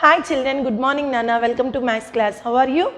Hi children, good morning Nana. Welcome to Maths class. How are you?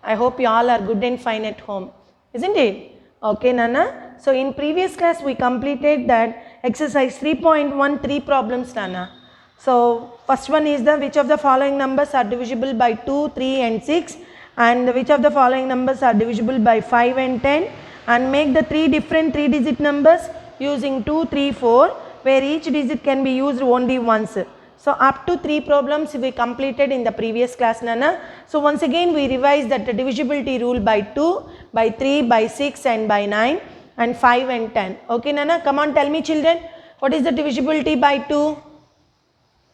I hope you all are good and fine at home. Isn't it? Okay Nana. So in previous class we completed that exercise 3.1 3 problems Nana. So first one is the which of the following numbers are divisible by 2, 3 and 6, and which of the following numbers are divisible by 5 and 10, and make the three different 3-digit numbers using 2, 3, 4 where each digit can be used only once. So up to 3 problems we completed in the previous class Nana. So once again we revise that the divisibility rule by 2, by 3, by 6 and by 9 and 5 and 10. Okay Nana, come on, tell me children, what is the divisibility by 2?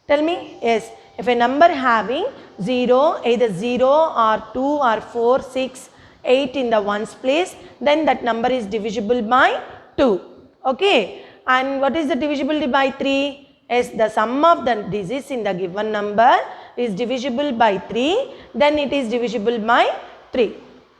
Tell me. Yes, if a number having 0, either 0 or 2 or 4, 6, 8 in the ones place, then that number is divisible by 2. Okay, and what is the divisibility by 3? Yes, the sum of the digits in the given number is divisible by 3, then it is divisible by 3.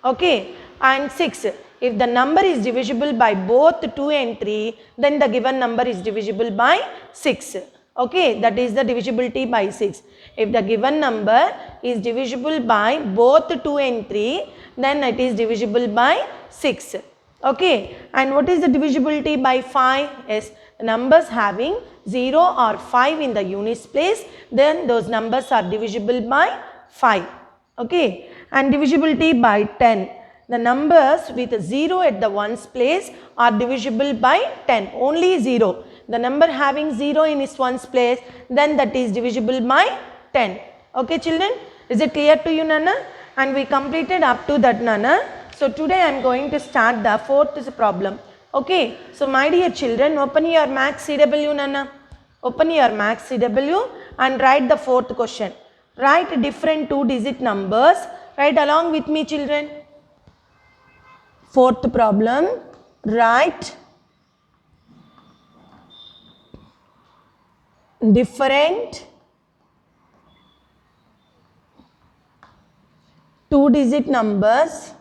Okay, and 6, if the number is divisible by both 2 and 3, then the given number is divisible by 6. Okay, that is the divisibility by 6. If the given number is divisible by both 2 and 3, then it is divisible by 6. Okay, and what is the divisibility by 5? Yes, numbers having 0 or 5 in the units place, then those numbers are divisible by 5. Okay, and divisibility by 10. The numbers with 0 at the ones place are divisible by 10, only 0. The number having 0 in its ones place, then that is divisible by 10. Okay children, is it clear to you Nana? And we completed up to that Nana. So today I am going to start the fourth problem. Okay, so my dear children, open your Maths CW Nana. Open your Maths CW and write the fourth question. Write different 2-digit numbers. Write along with me children. Fourth problem, write different 2-digit numbers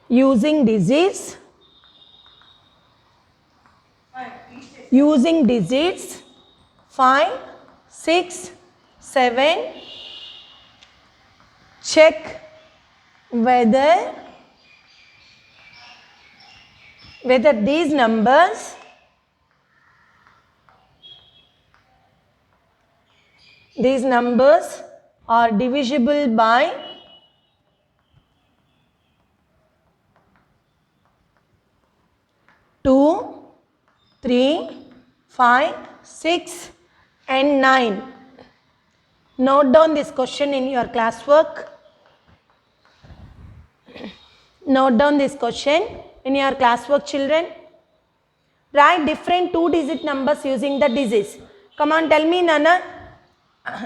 using digits 5, 6, 7. Check whether these numbers are divisible by 2, 3, 5, 6 and 9. Note down this question in your classwork. Note down this question in your classwork children. Write different 2-digit numbers using the digits. Come on, tell me Nana,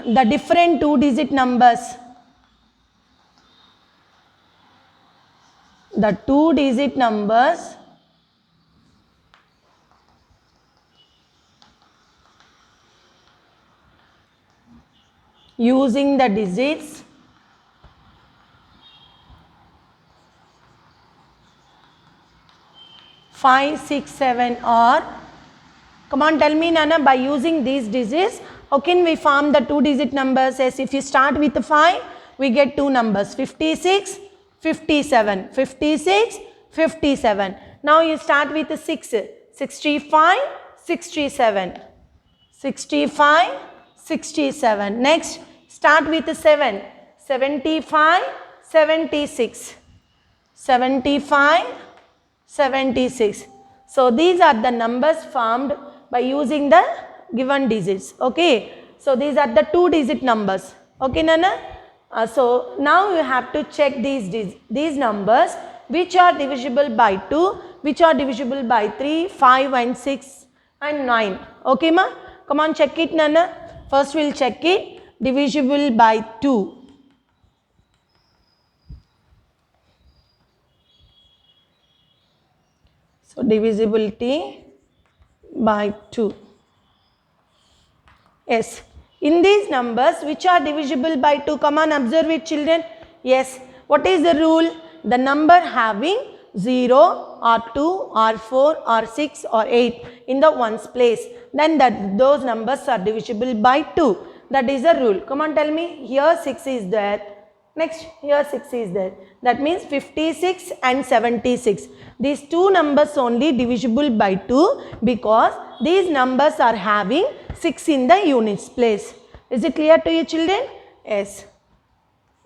the different 2-digit numbers. The 2-digit numbers using the digits 5, 6, 7 or, come on tell me Nana, by using these digits, how can we form the 2-digit numbers? As if you start with 5, we get 2 numbers, 56, 57, 56, 57. Now you start with 6, 65, 67, 65, 67. Next, start with 7, 75, 76, 75, 76. So these are the numbers formed by using the given digits. Okay. So these are the 2-digit numbers. Okay Nana. So now you have to check these numbers which are divisible by 2, which are divisible by 3, 5 and 6 and 9. Okay ma. Come on, check it Nana. First we will check it. Divisible by 2. So divisibility by 2. Yes. In these numbers which are divisible by 2, come on, observe it children. Yes. What is the rule? The number having 0, or 2 or 4 or 6 or 8 in the ones place, then those numbers are divisible by 2. That is the rule. Come on, tell me. Here 6 is there. Next, here 6 is there. That means 56 and 76. These two numbers only divisible by 2 because these numbers are having 6 in the units place. Is it clear to you, children? Yes.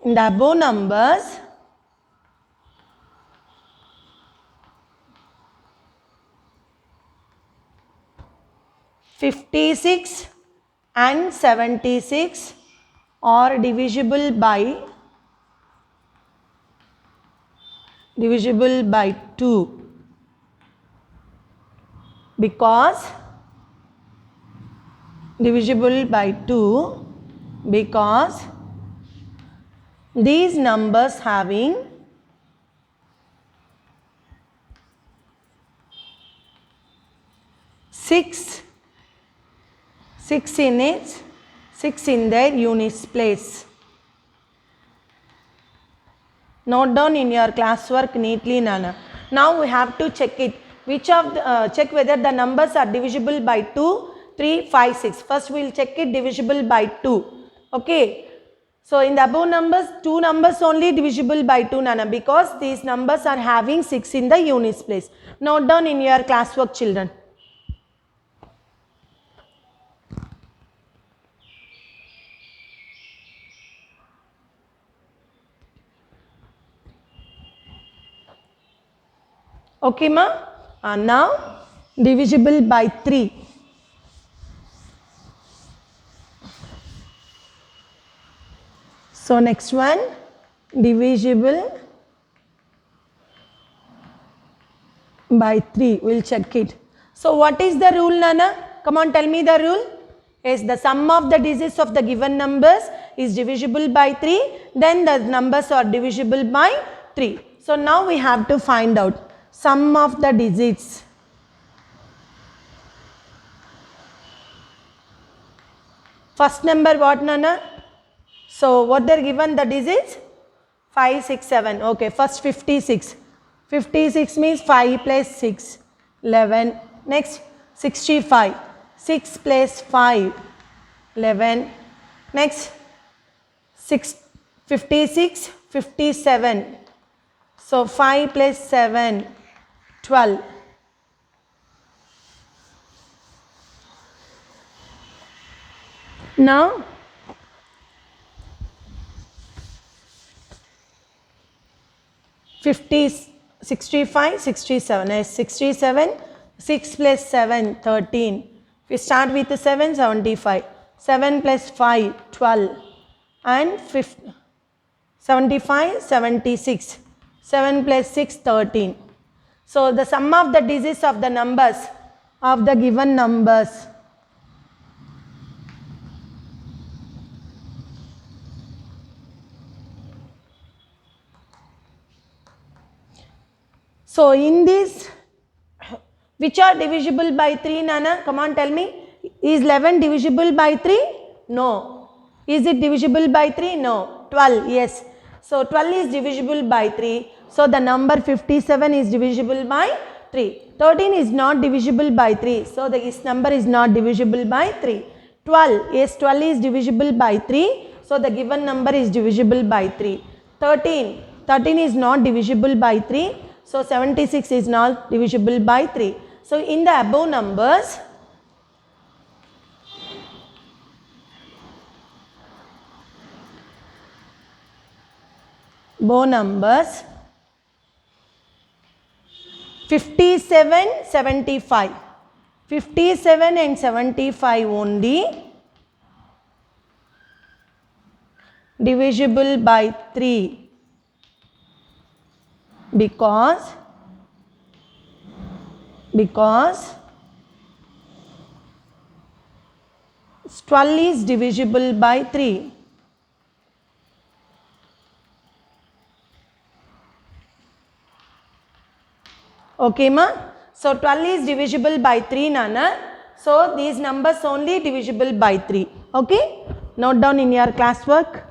In the above numbers, 56 and 76 are divisible by 2 because these numbers having 6 in it, 6 in their units place. Note down in your classwork neatly, Nana. Now we have to check it. Check whether the numbers are divisible by 2, 3, 5, 6. First we will check it divisible by 2. Okay. So in the above numbers, 2 numbers only divisible by 2, Nana, because these numbers are having 6 in the units place. Note down in your classwork, children. Okay, ma? Now divisible by 3. So next one, divisible by 3. We'll check it. So what is the rule, Nana? Come on, tell me the rule. Yes, the sum of the digits of the given numbers is divisible by 3. Then the numbers are divisible by 3. So now we have to find out sum of the digits. First number what, Nana? So what they're given the digits? 5, 6, 7. Okay, first 56. 56 means 5 plus 6, 11. Next 65. 6 plus 5, 11. Next 56, 57. So 5 plus 7, 12. Now 65, 67. Yes, 67, 6 plus 7, 13. We start with the 7, 75. 7 plus 5, 12. And 75, 76. 7 plus 6, 13. So the sum of the digits of the numbers of the given numbers so in this, which are divisible by 3, Nana? Come on, tell me. Is 11 divisible by 3? No. Is it divisible by 3? No. 12, yes. So 12 is divisible by 3. So the number 57 is divisible by 3. 13 is not divisible by 3. So this number is not divisible by 3. 12, yes, 12 is divisible by 3. So the given number is divisible by 3. 13 is not divisible by 3. So 76 is not divisible by 3. So in the above numbers, above numbers 57, 75. 57 and 75 only divisible by 3 because 12 is divisible by 3. Okay, ma? So 12 is divisible by 3, Nana. So these numbers only divisible by 3. Okay? Note down in your classwork.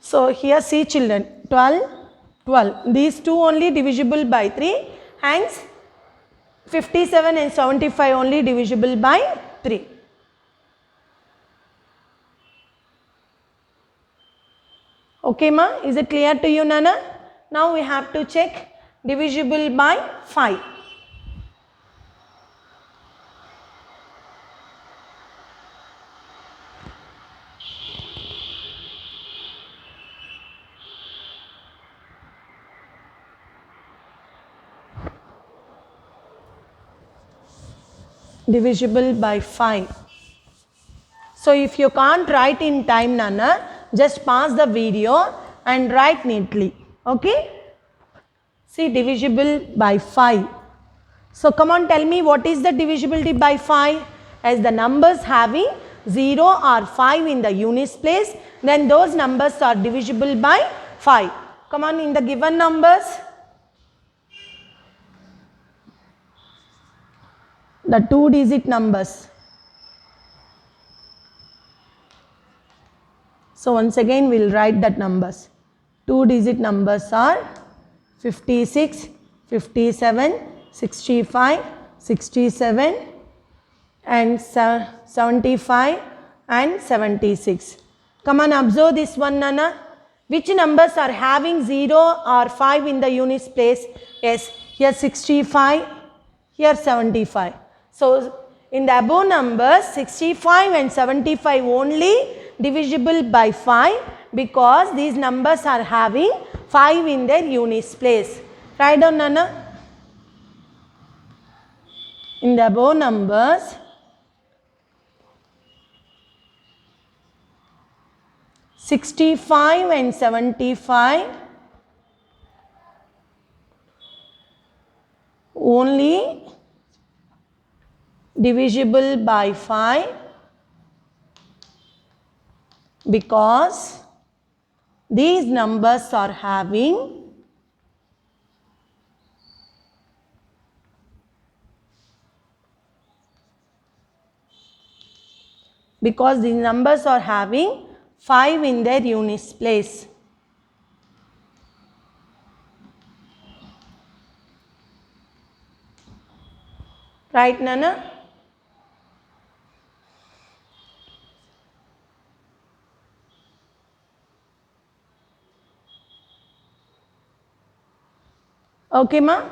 So here see children, 12, 12. These two only divisible by 3. Hence 57 and 75 only divisible by 3. Okay ma, is it clear to you Nana? Now we have to check divisible by 5. Divisible by 5. So if you can't write in time Nana, just pause the video and write neatly. Okay? See divisible by 5. So come on, tell me what is the divisibility by 5? As the numbers having 0 or 5 in the units place, then those numbers are divisible by 5. Come on, in the given numbers, the 2-digit numbers. So once again we will write that numbers. 2-digit numbers are 56, 57, 65, 67 and 75 and 76. Come on, observe this one Nana. Which numbers are having 0 or 5 in the units place? Yes, here 65, here 75. So in the above numbers, 65 and 75 only divisible by 5 because these numbers are having 5 in their units place. Write down Nana. In the above numbers, 65 and 75 only divisible by 5 because these numbers are having because these numbers are having 5 in their units place. Right Nana? Okay ma?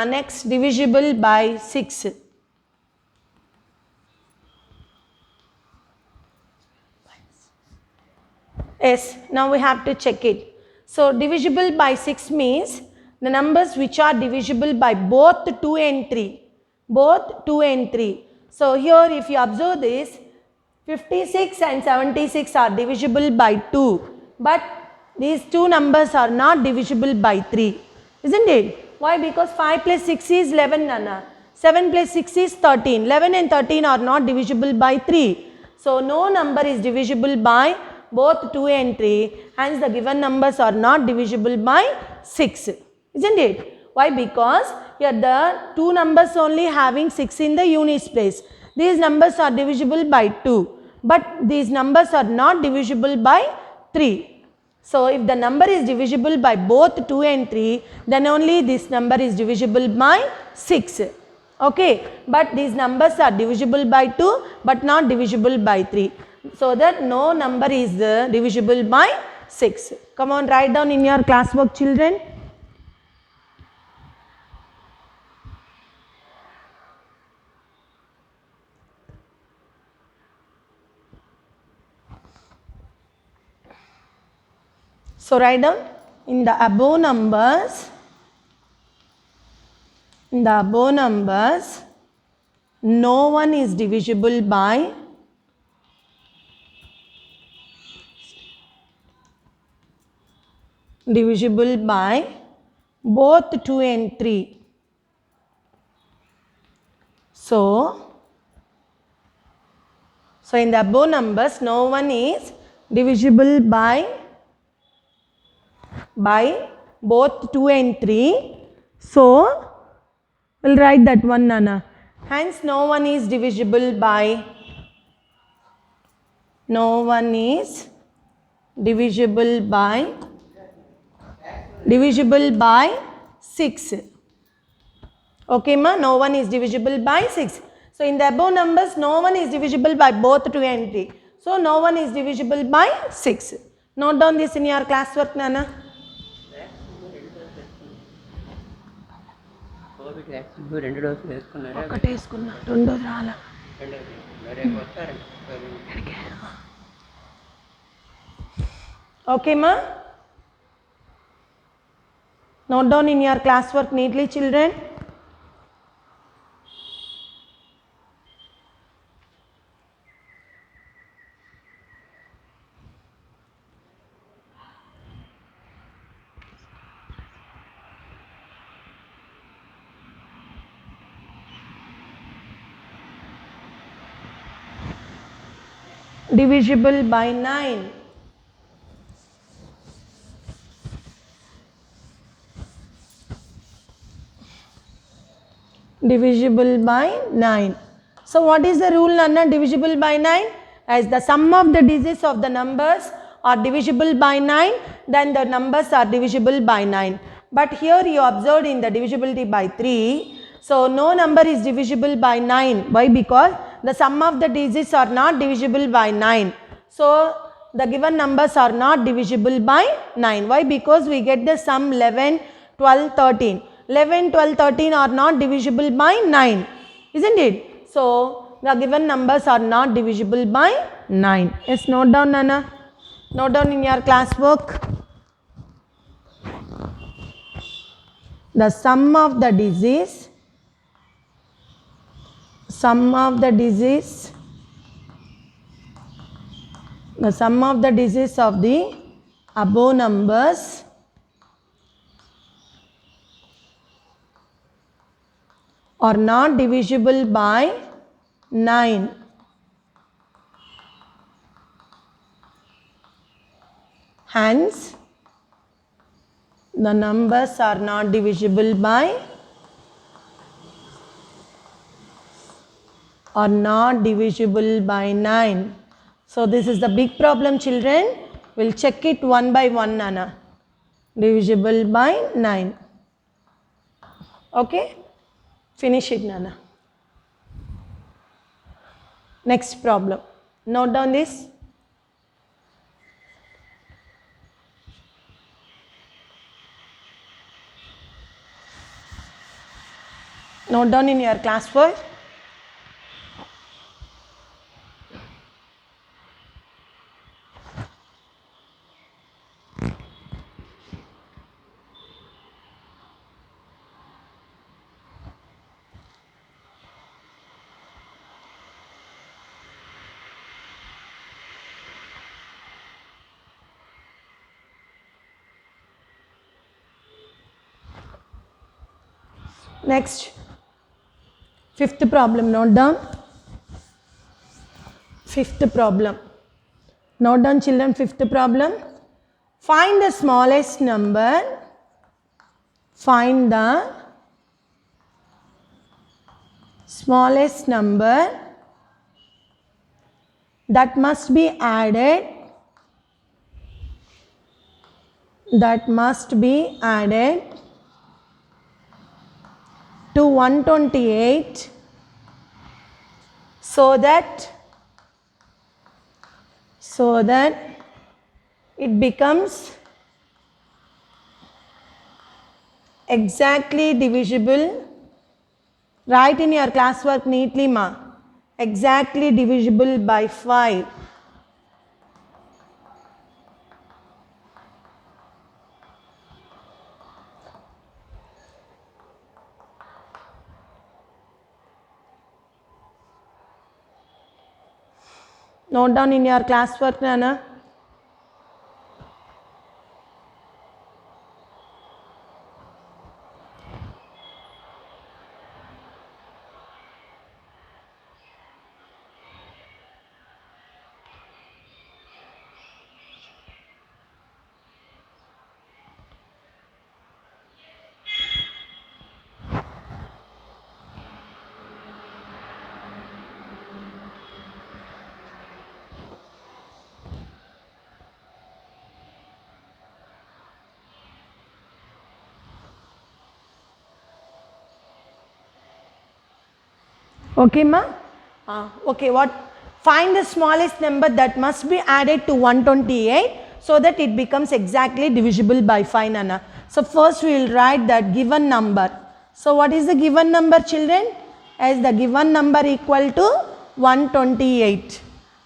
Next divisible by 6. Yes, now we have to check it. So divisible by 6 means the numbers which are divisible by both 2 and 3. Both 2 and 3. So here if you observe this, 56 and 76 are divisible by 2. But these two numbers are not divisible by 3. Isn't it? Why? Because 5 plus 6 is 11 Nana. 7 plus 6 is 13. 11 and 13 are not divisible by 3. So no number is divisible by both 2 and 3. Hence the given numbers are not divisible by 6. Isn't it? Why? Because here the two numbers only having 6 in the units place. These numbers are divisible by 2. But these numbers are not divisible by 3. So if the number is divisible by both 2 and 3, then only this number is divisible by 6. Okay. But these numbers are divisible by 2 but not divisible by 3. So that no number is divisible by 6. Come on, write down in your classwork children. So write down in the above numbers, no one is divisible by both 2 and 3. So in the above numbers, no one is divisible by both 2 and 3. So we'll write that one Nana. Hence no one is divisible by divisible by 6. Okay ma, no one is divisible by 6. So in the above numbers, no one is divisible by both 2 and 3. So no one is divisible by 6. Note down this in your classwork, Nana. Okay ma. Note down in your classwork neatly, children. Divisible by 9. Divisible by 9. So what is the rule, Nana? Divisible by 9? As the sum of the digits of the numbers are divisible by 9, then the numbers are divisible by 9. But here you observed in the divisibility by 3. So no number is divisible by 9. Why? Because the sum of the digits are not divisible by 9. So the given numbers are not divisible by 9. Why? Because we get the sum 11, 12, 13. 11, 12, 13 are not divisible by 9. Isn't it? So the given numbers are not divisible by 9. Yes, note down, Nana. Note down in your classwork. The sum of the digits of the above numbers are not divisible by 9. Hence, the numbers are not divisible by 9. So this is the big problem, children. We'll check it one by one, Nana. Divisible by 9. Okay? Finish it, Nana. Next problem. Note down this. Note down in your classwork. Next, fifth problem. Note down. Fifth problem. Note down, children, fifth problem. Find the smallest number. Find the smallest number that must be added to 128 so that it becomes exactly divisible. Write in your classwork neatly, ma. Exactly divisible by 5. Note down in your classwork, Nana. Okay, ma? Okay, what? Find the smallest number that must be added to 128 so that it becomes exactly divisible by 5, Nana. So, first we will write that given number. So, what is the given number, children? As the given number equal to 128.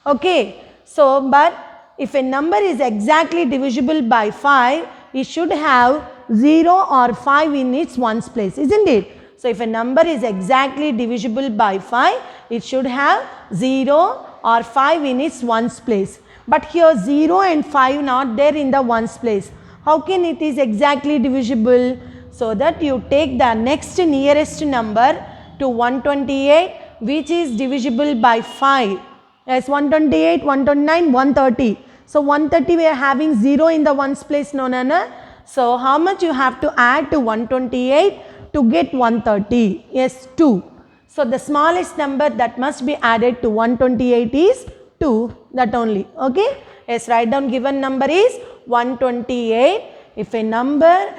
Okay. So, but if a number is exactly divisible by 5, it should have 0 or 5 in its ones place, isn't it? So, if a number is exactly divisible by 5, it should have 0 or 5 in its ones place. But here 0 and 5 not there in the ones place. How can it is exactly divisible? So that you take the next nearest number to 128 which is divisible by 5. Yes, 128, 129, 130. So 130 we are having 0 in the ones place, no, Nana? So how much you have to add to 128 to get 130? Yes, 2. So the smallest number that must be added to 128 is 2, that only. Okay? Yes, write down given number is 128. If a number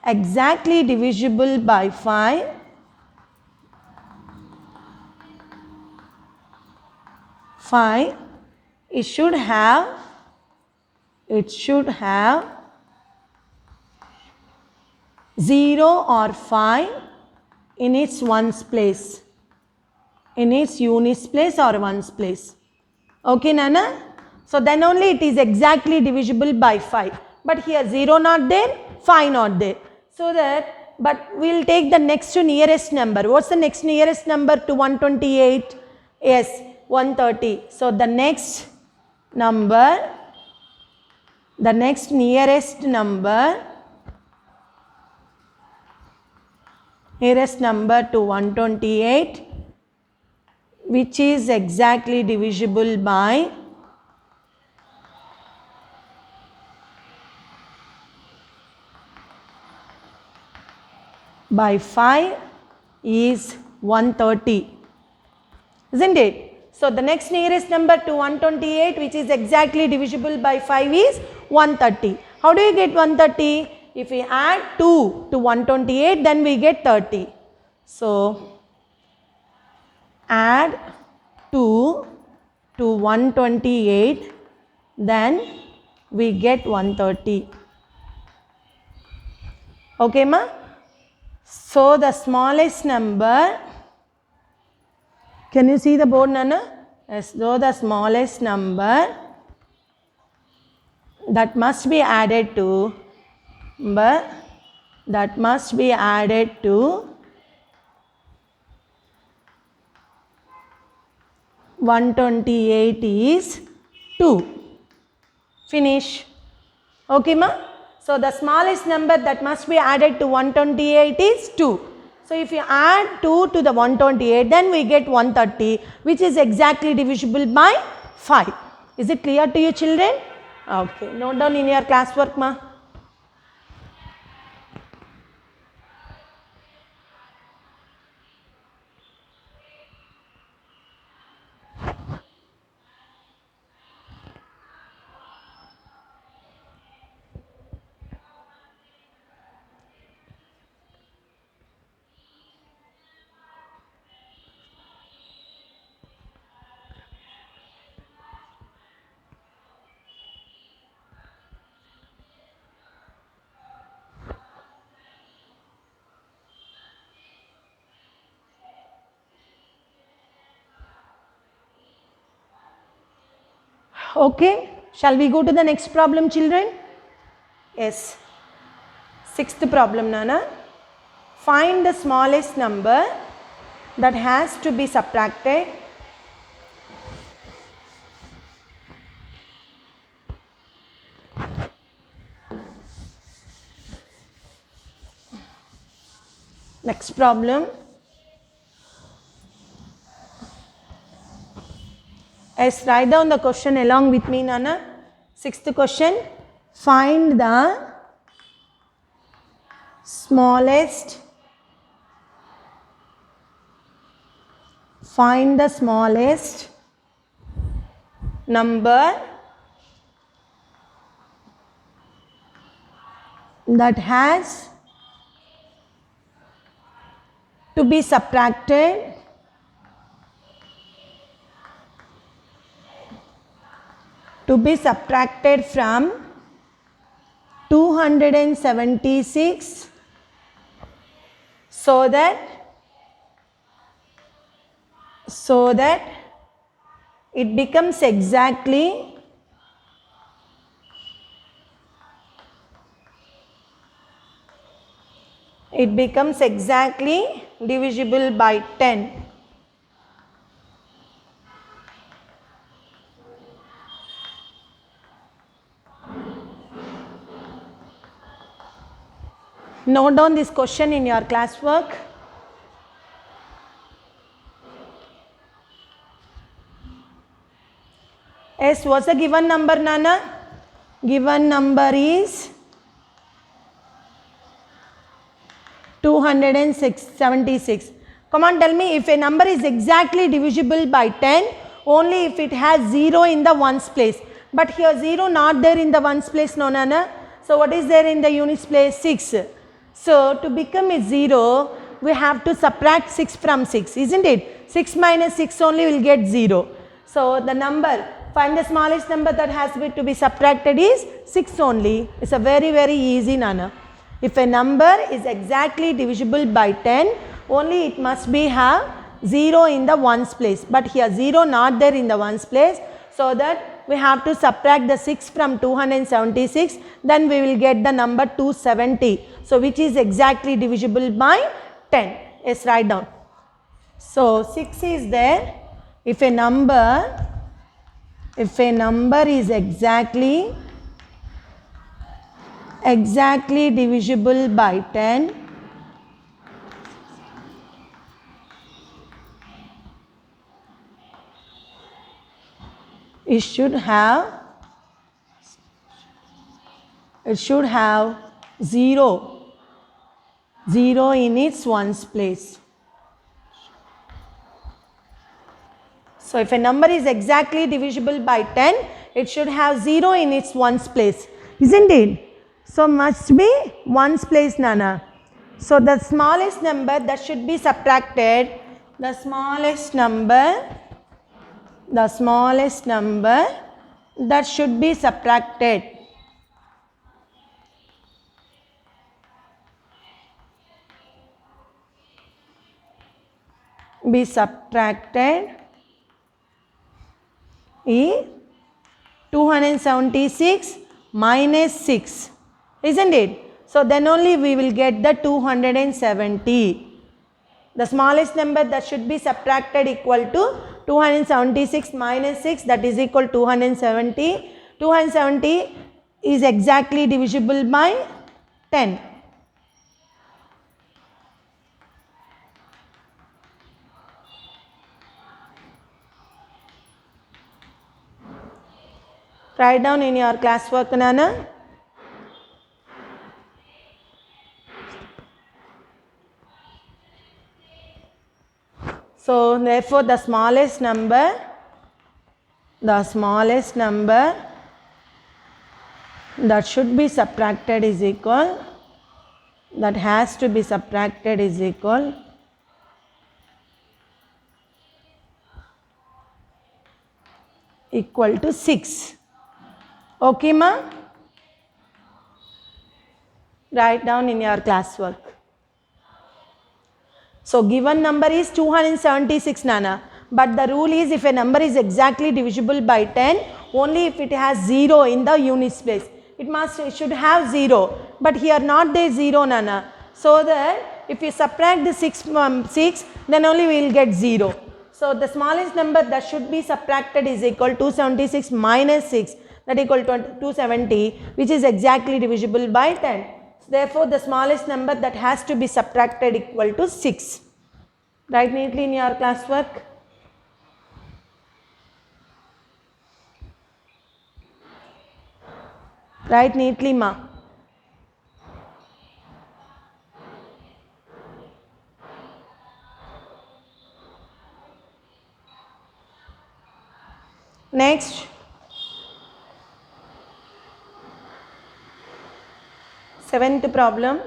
exactly divisible by 5, it should have 0 or 5 in its ones place, in its units place or ones place. Okay, Nana? So then only it is exactly divisible by 5. But here 0 not there, 5 not there. So that, but we will take the next nearest number. What's the next nearest number to 128? Yes, 130. So the next nearest number to 128 which is exactly divisible by 5 is 130, isn't it? So the next nearest number to 128 which is exactly divisible by 5 is 130. How do you get 130? If we add 2 to 128 then we get 30. So add 2 to 128 then we get 130. Okay, ma? So the smallest number, can you see the board, Nana? Yes, so the smallest number that must be added to 128 is 2. Finish. Okay, ma? So the smallest number that must be added to 128 is 2. So if you add 2 to the 128 then we get 130 which is exactly divisible by 5. Is it clear to you, children? Okay, note down in your classwork, ma. Okay, shall we go to the next problem, children? Yes. 6th problem, Nana. Find the smallest number that has to be subtracted next problem. Yes, write down the question along with me, Nana. 6th question. Find the smallest number that has to be subtracted from 276 so that it becomes exactly divisible by 10. Note down this question in your classwork. Yes, what's the given number, Nana? Given number is 276. Come on, tell me, if a number is exactly divisible by 10, only if it has 0 in the ones place. But here 0 not there in the ones place, no, Nana. So what is there in the units place? 6. So to become a 0, we have to subtract 6 from 6, isn't it? 6 minus 6 only will get 0. So the number, find the smallest number that has to be subtracted is 6 only. It's a very, very easy, Nana. If a number is exactly divisible by 10, only it must be have 0 in the ones place. But here 0 not there in the ones place, so that we have to subtract the 6 from 276, then we will get the number 270. So which is exactly divisible by 10. Yes, write down. So 6 is there. If a number is exactly divisible by 10, it should have 0 in its ones place. So if a number is exactly divisible by 10, it should have 0 in its ones place, isn't it? So must be ones place, Nana. So the smallest number that should be subtracted, the smallest number that should be subtracted is 276 minus 6, isn't it? So then only we will get the 270. The smallest number that should be subtracted equal to 276 minus 6, that is equal to 270. 270 is exactly divisible by 10. Write down in your classwork, Nana. So therefore the smallest number that should be subtracted is equal, that has to be subtracted is equal to 6. Okay, ma? Write down in your classwork. So given number is 276, Nana. But the rule is if a number is exactly divisible by 10, only if it has 0 in the units place. It should have 0. But here not there 0, Nana. So that if you subtract the 6 from 6, then only we will get 0. So the smallest number that should be subtracted is equal to 276 minus 6, that equal to 270, which is exactly divisible by 10. Therefore, the smallest number that has to be subtracted equal to 6. Write neatly in your classwork. Write neatly, ma. Next. Seventh problem.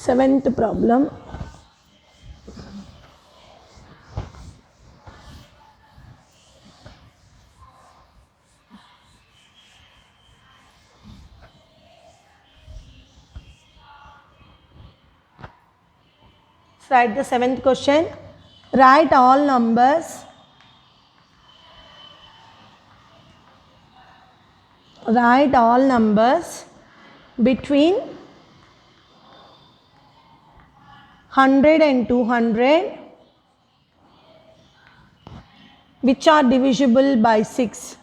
Seventh problem. Write the seventh question. Write all numbers. Write all numbers between 100 and 200 which are divisible by 6.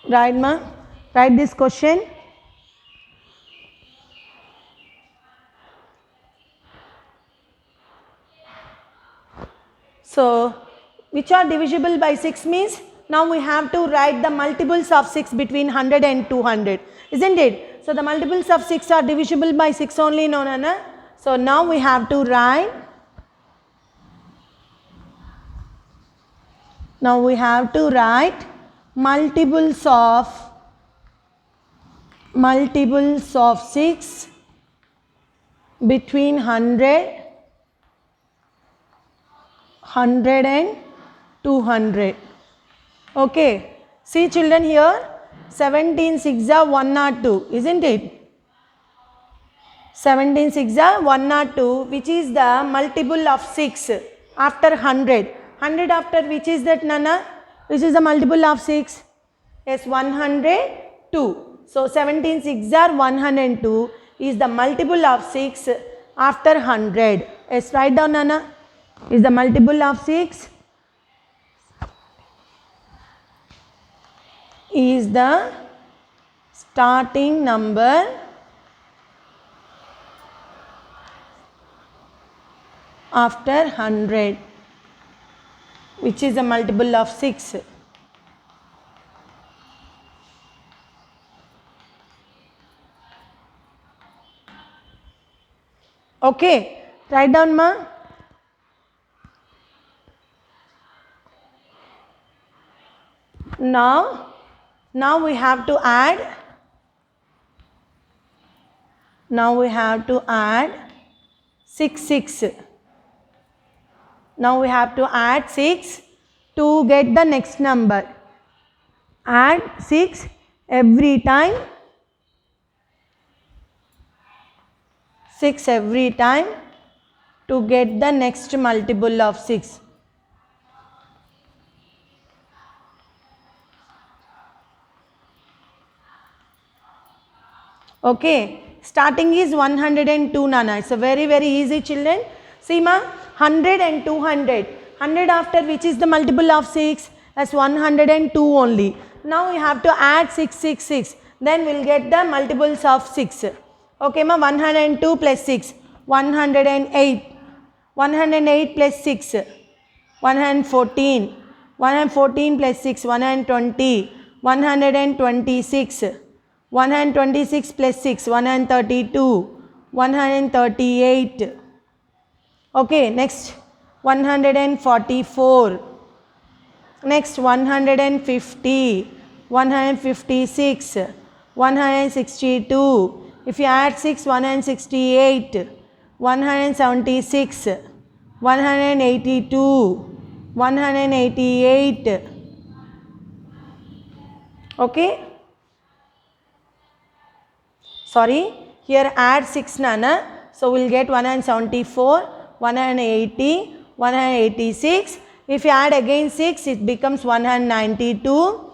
Right, ma? Write this question. So, which are divisible by 6 means now we have to write the multiples of 6 between 100 and 200, isn't it? So, the multiples of 6 are divisible by 6 only, no, Nana? So, now we have to write, multiples of 6 between 100 and 200. Okay. See children here, 17 6 are 102, isn't it? 17 6 are 102, which is the multiple of 6 after 100. 100 after which is that, Nana? Which is the multiple of 6? Yes, 102. So, 17 6 are 102 is the multiple of 6 after 100. Yes, write down, Nana. Is the multiple of 6 is the starting number after 100, which is a multiple of 6. Okay, write down, ma. Now we have to add. Now we have to add 6. Now we have to add 6 to get the next number. Add 6 every time. 6 every time to get the next multiple of 6. Okay, starting is 102, Nana. It's a very easy, children. See, ma, 100 and 200. 100 after which is the multiple of 6? As 102 only. Now we have to add 6. Then we'll get the multiples of 6. Okay, ma, 102 plus 6. 108. 108 plus 6. 114. 114 plus 6. 120. 126. 126 plus 6, 132, 138. Okay, next 144. Next 150, 156, 162. If you add 6, 168, 176, 182, 188. Okay. Sorry, here add 6, Nana. So, we will get 174, 180, 186. If you add again 6, it becomes 192.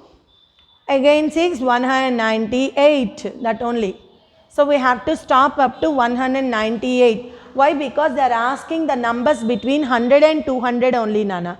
Again 6, 198. That only. So, we have to stop up to 198. Why? Because they are asking the numbers between 100 and 200 only, Nana.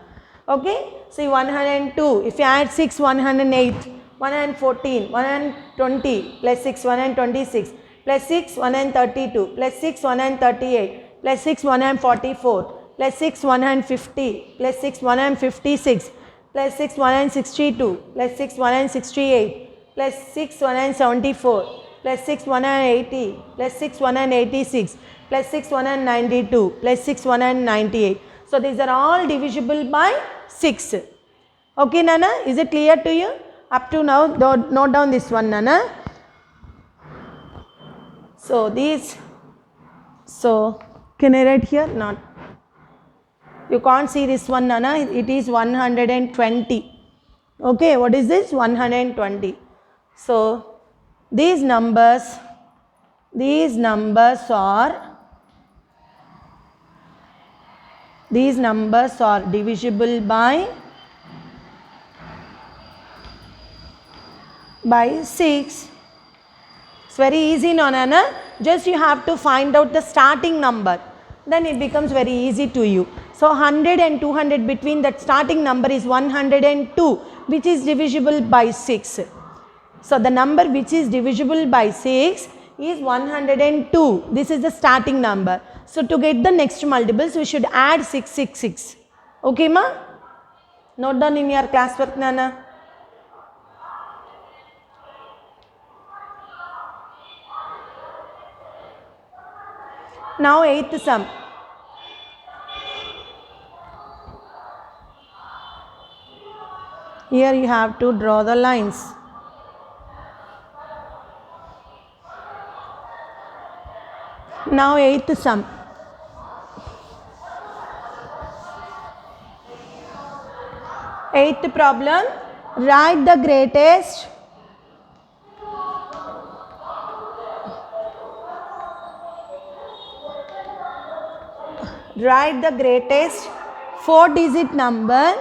Okay. See, 102. If you add 6, 108. 114, 120 plus 6, 126 plus 6, 132 plus 6, 138 plus 6, 144 plus 6, 150 plus 6, 156 plus 6, 162 plus 6, 168 plus 6, 174 plus 6 180, plus 6 186, plus 6 192, plus 6 198. So these are all divisible by 6. Okay Nana, is it clear to you? Up to now, note down this one Nana. So these, so can I write here? Not. You can't see this one Nana, it is 120. Okay, what is this? 120. So these numbers are divisible by 6. It's very easy no Nana, just you have to find out the starting number, then it becomes very easy to you. So 100 and 200, between that starting number is 102, which is divisible by 6. So the number which is divisible by 6 is 102. This is the starting number. So to get the next multiples, we should add 666. Okay ma? Note down in your classwork Nana. Now 8th sum. Here you have to draw the lines. Now 8th sum. Eighth problem, write the greatest write the greatest 4-digit number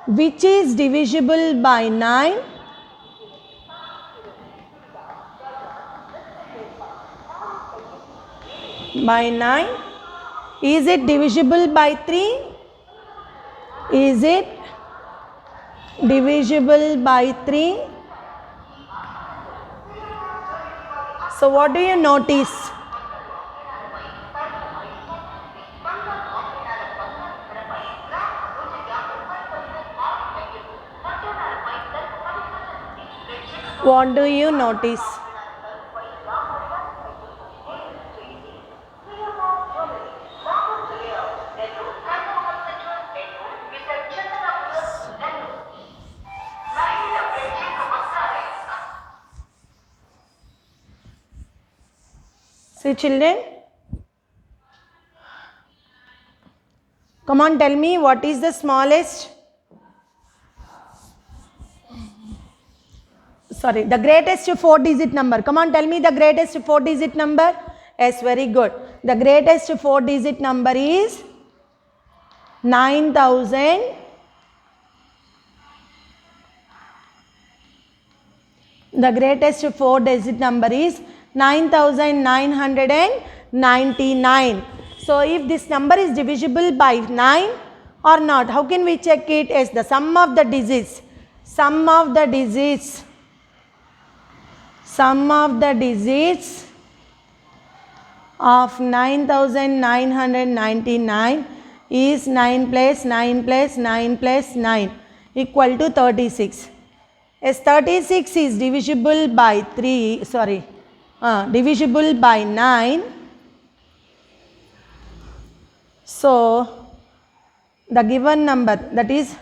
which is divisible by 9 Is it divisible by 3? Is it divisible by 3? So what do you notice? What do you notice? See children, come on, tell me what is the smallest, sorry, the greatest 4-digit number. Come on, tell me the greatest 4-digit number. Yes, very good. The greatest 4-digit number is 9,000. The greatest 4-digit number is 9,999. So if this number is divisible by 9 or not, how can we check it? As the sum of the digits of 9,999 is 9 plus 9 plus 9 plus 9 equal to 36. As 36 is divisible by 9. So the given number, that is,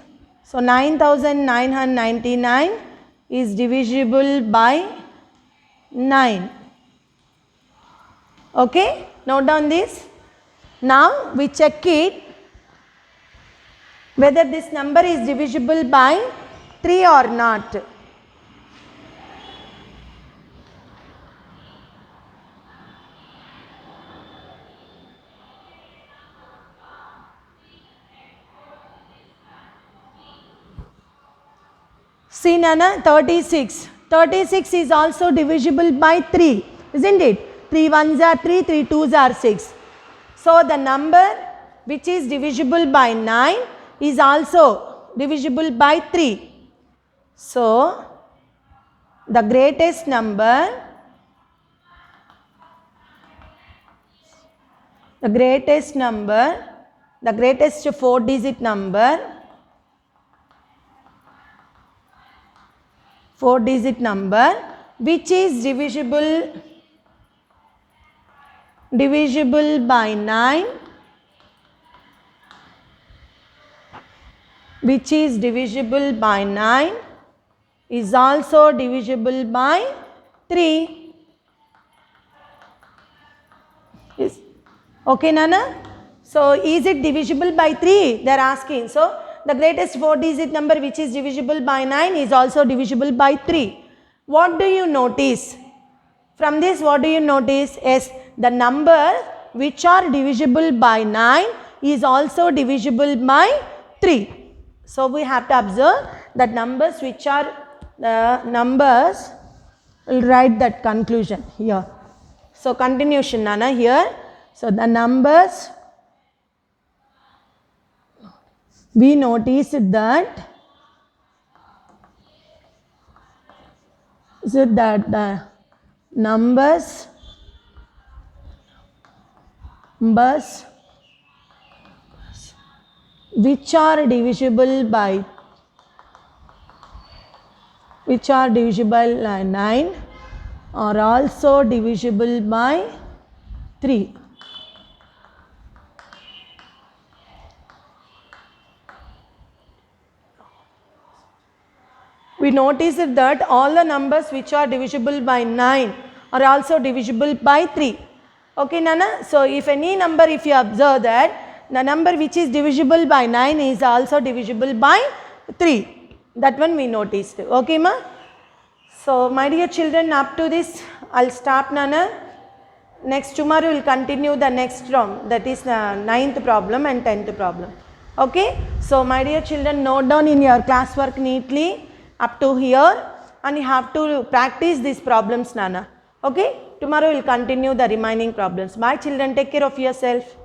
so 9,999 is divisible by 9. Okay, note down this. Now we check it whether this number is divisible by 3 or not. See Nana, 36. 36 is also divisible by 3, isn't it? 3 ones are 3, 3 twos are 6. So the number which is divisible by 9 is also divisible by 3. So the greatest number the greatest number, the greatest 4-digit number, 4-digit number which is divisible by 9, which is divisible by 9 is also divisible by 3. Is okay, Nana? So is it divisible by 3? They are asking. So the greatest 4-digit number which is divisible by 9 is also divisible by 3. What do you notice? From this, what do you notice? Yes, the number which are divisible by 9 is also divisible by 3. So we have to observe that numbers which are the numbers, will write that conclusion here. So continuation, Nana, here. So the numbers, we noticed that the numbers which are divisible by 9 are also divisible by 3. We notice that all the numbers which are divisible by 9 are also divisible by 3. Okay, Nana? So if any number, if you observe that the number which is divisible by 9 is also divisible by 3. That one we noticed. Okay, ma? So my dear children, up to this I'll stop, Nana. Next tomorrow we'll continue the next round, that is the 9th problem and 10th problem. Okay? So my dear children, note down in your classwork neatly up to here, and you have to practice these problems, Nana. Okay? Tomorrow we'll continue the remaining problems. Bye children, take care of yourself.